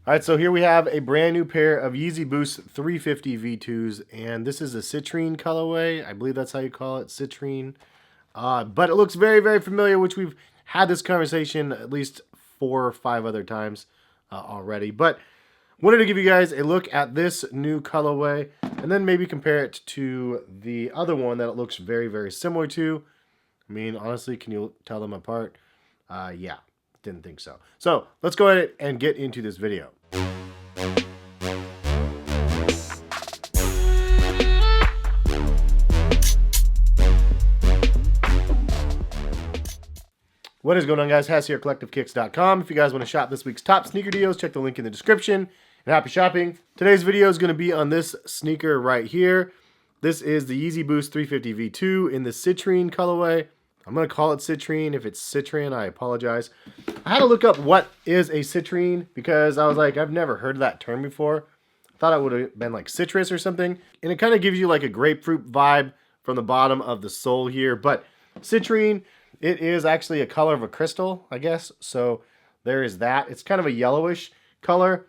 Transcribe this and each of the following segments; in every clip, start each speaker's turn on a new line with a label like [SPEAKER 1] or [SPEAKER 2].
[SPEAKER 1] All right, so here we have a brand new pair of Yeezy Boost 350 V2s, and this is a Citrin colorway. I believe that's how you call it, Citrin. But it looks very, very familiar, which we've had this conversation at least 4 or 5 other times already. But wanted to give you guys a look at this new colorway, and then maybe compare it to the other one that it looks very, very similar to. I mean, honestly, can you tell them apart? Yeah, didn't think so. So let's go ahead and get into this video. What is going on, guys? Has here, CollectiveKicks.com. If you guys want to shop this week's top sneaker deals, check the link in the description. And happy shopping. Today's video is going to be on this sneaker right here. This is the Yeezy Boost 350 V2 in the Citrin colorway. I'm going to call it Citrin. If it's Citrin, I apologize. I had to look up what is a Citrin because I was like, I've never heard of that term before. I thought it would have been like citrus or something. And it kind of gives you like a grapefruit vibe from the bottom of the sole here. But Citrin, it is actually a color of a crystal, I guess. So there is that. It's kind of a yellowish color.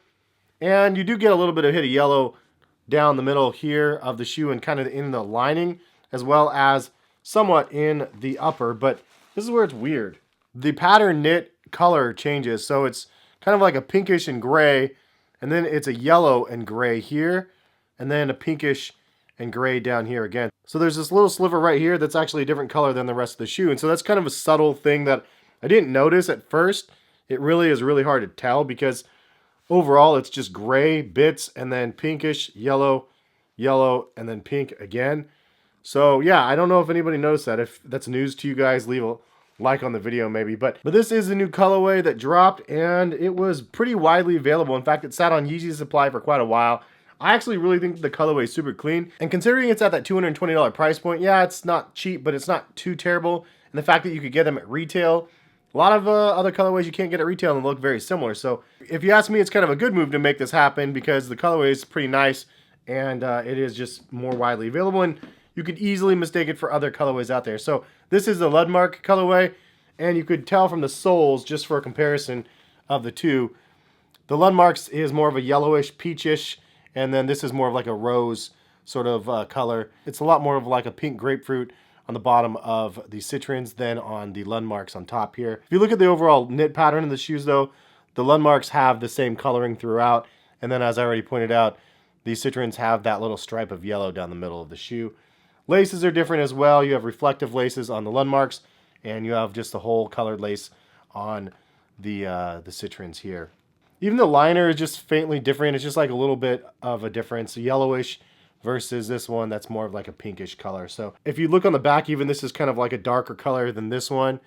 [SPEAKER 1] And you do get a little bit of hit of yellow down the middle here of the shoe and kind of in the lining, as well as somewhat in the upper. But this is where it's weird. The pattern knit color changes. So it's kind of like a pinkish and gray. And then it's a yellow and gray here. And then a pinkish and gray down here again. So there's this little sliver right here that's actually a different color than the rest of the shoe. And so that's kind of a subtle thing that I didn't notice at first. It really is really hard to tell because overall it's just gray bits and then pinkish, yellow, yellow, and then pink again. So yeah, I don't know if anybody noticed that. If that's news to you guys, leave a like on the video maybe. But this is a new colorway that dropped and it was pretty widely available. In fact, it sat on Yeezy's supply for quite a while. I actually really think the colorway is super clean. And considering it's at that $220 price point, yeah, it's not cheap, but it's not too terrible. And the fact that you could get them at retail, a lot of other colorways you can't get at retail and look very similar. So if you ask me, it's kind of a good move to make this happen because the colorway is pretty nice and it is just more widely available. And you could easily mistake it for other colorways out there. So this is the Lundmark colorway. And you could tell from the soles, just for a comparison of the two, the Lundmark's is more of a yellowish, peachish, and then this is more of like a rose sort of color. It's a lot more of like a pink grapefruit on the bottom of the Citrins than on the Lundmarks on top here. If you look at the overall knit pattern of the shoes though, the Lundmarks have the same coloring throughout. And then as I already pointed out, the Citrins have that little stripe of yellow down the middle of the shoe. Laces are different as well. You have reflective laces on the Lundmarks and you have just the whole colored lace on the Citrins here. Even the liner is just faintly different. It's just like a little bit of a difference, yellowish versus this one that's more of like a pinkish color. So if you look on the back, even this is kind of like a darker color than this one.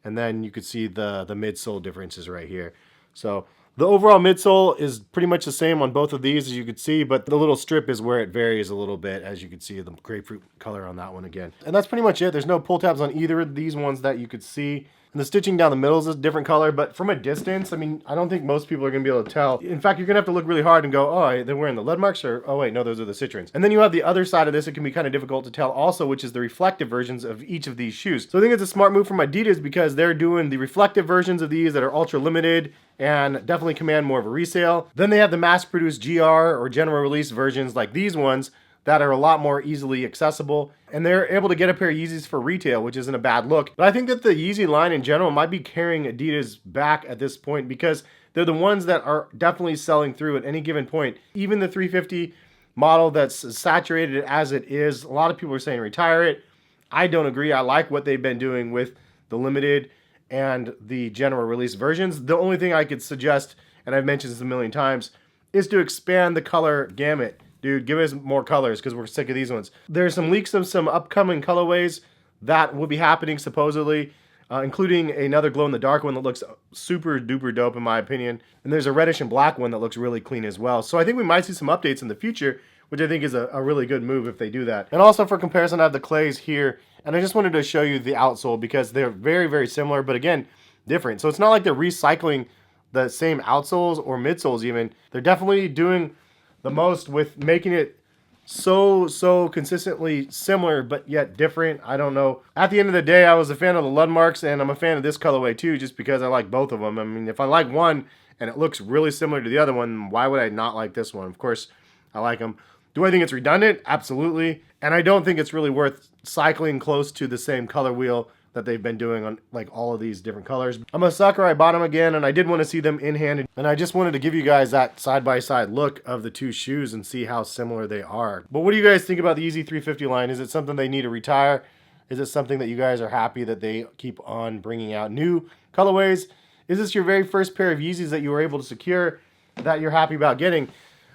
[SPEAKER 1] And then you could see the midsole differences right here. So the overall midsole is pretty much the same on both of these, as you could see, but the little strip is where it varies a little bit, as you can see the grapefruit color on that one again. And that's pretty much it. There's no pull tabs on either of these ones that you could see. And the stitching down the middle is a different color, but from a distance, I mean, I don't think most people are going to be able to tell. In fact, you're going to have to look really hard and go, oh, they're wearing the Lundmarks, or oh wait, no, those are the Citrins. And then you have the other side of this. It can be kind of difficult to tell also, which is the reflective versions of each of these shoes. So I think it's a smart move from Adidas because they're doing the reflective versions of these that are ultra limited and definitely command more of a resale. Then they have the mass-produced GR or general release versions like these ones that are a lot more easily accessible, and they're able to get a pair of Yeezys for retail, which isn't a bad look. But I think that the Yeezy line in general might be carrying Adidas back at this point because they're the ones that are definitely selling through at any given point. Even the 350 model that's saturated as it is, a lot of people are saying retire it. I don't agree. I like what they've been doing with the limited and the general release versions. The only thing I could suggest, and I've mentioned this a million times, is to expand the color gamut. Dude, give us more colors because we're sick of these ones. There's some leaks of some upcoming colorways that will be happening supposedly, including another glow-in-the-dark one that looks super duper dope in my opinion. And there's a reddish and black one that looks really clean as well. So I think we might see some updates in the future, which I think is a really good move if they do that. And also for comparison, I have the clays here. And I just wanted to show you the outsole because they're very, very similar, but again, different. So it's not like they're recycling the same outsoles or midsoles even. They're definitely doing the most with making it so consistently similar but yet different. I don't know. At the end of the day, I was a fan of the Lundmarks and I'm a fan of this colorway too just because I like both of them. I mean, if I like one and it looks really similar to the other one, why would I not like this one? Of course, I like them. Do I think it's redundant? Absolutely. And I don't think it's really worth cycling close to the same color wheel that they've been doing on like all of these different colors. I'm a sucker. I bought them again, and I did want to see them in-handed. And I just wanted to give you guys that side-by-side look of the two shoes and see how similar they are. But what do you guys think about the Yeezy 350 line? Is it something they need to retire? Is it something that you guys are happy that they keep on bringing out new colorways? Is this your very first pair of Yeezys that you were able to secure that you're happy about getting?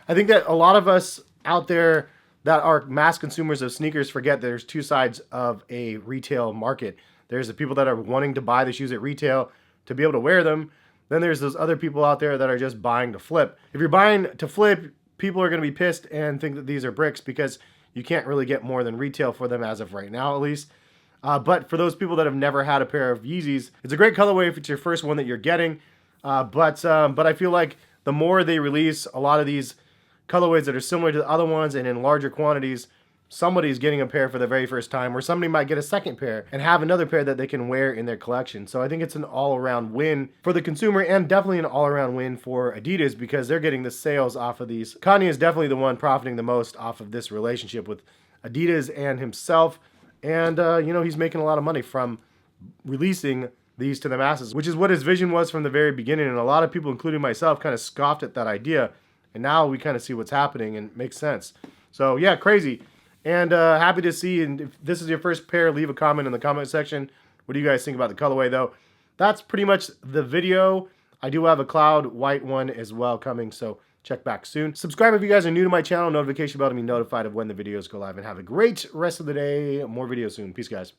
[SPEAKER 1] I think that a lot of us out there that are mass consumers of sneakers forget there's two sides of a retail market. There's the people that are wanting to buy the shoes at retail to be able to wear them. Then there's those other people out there that are just buying to flip. If you're buying to flip, people are going to be pissed and think that these are bricks because you can't really get more than retail for them as of right now, at least. But for those people that have never had a pair of Yeezys, it's a great colorway if it's your first one that you're getting. But I feel like the more they release a lot of these colorways that are similar to the other ones and in larger quantities, somebody's getting a pair for the very first time, or somebody might get a second pair and have another pair that they can wear in their collection. So I think it's an all-around win for the consumer, and definitely an all-around win for Adidas because they're getting the sales off of these. Kanye is definitely the one profiting the most off of this relationship with Adidas and himself. And, you know, he's making a lot of money from releasing these to the masses, which is what his vision was from the very beginning. And a lot of people, including myself, kind of scoffed at that idea. And now we kind of see what's happening and it makes sense. So, yeah, crazy. And happy to see. And if this is your first pair, leave a comment in the comment section. What do you guys think about the colorway, though? That's pretty much the video. I do have a cloud white one as well coming, so check back soon. Subscribe if you guys are new to my channel. Notification bell to be notified of when the videos go live. And have a great rest of the day. More videos soon. Peace, guys.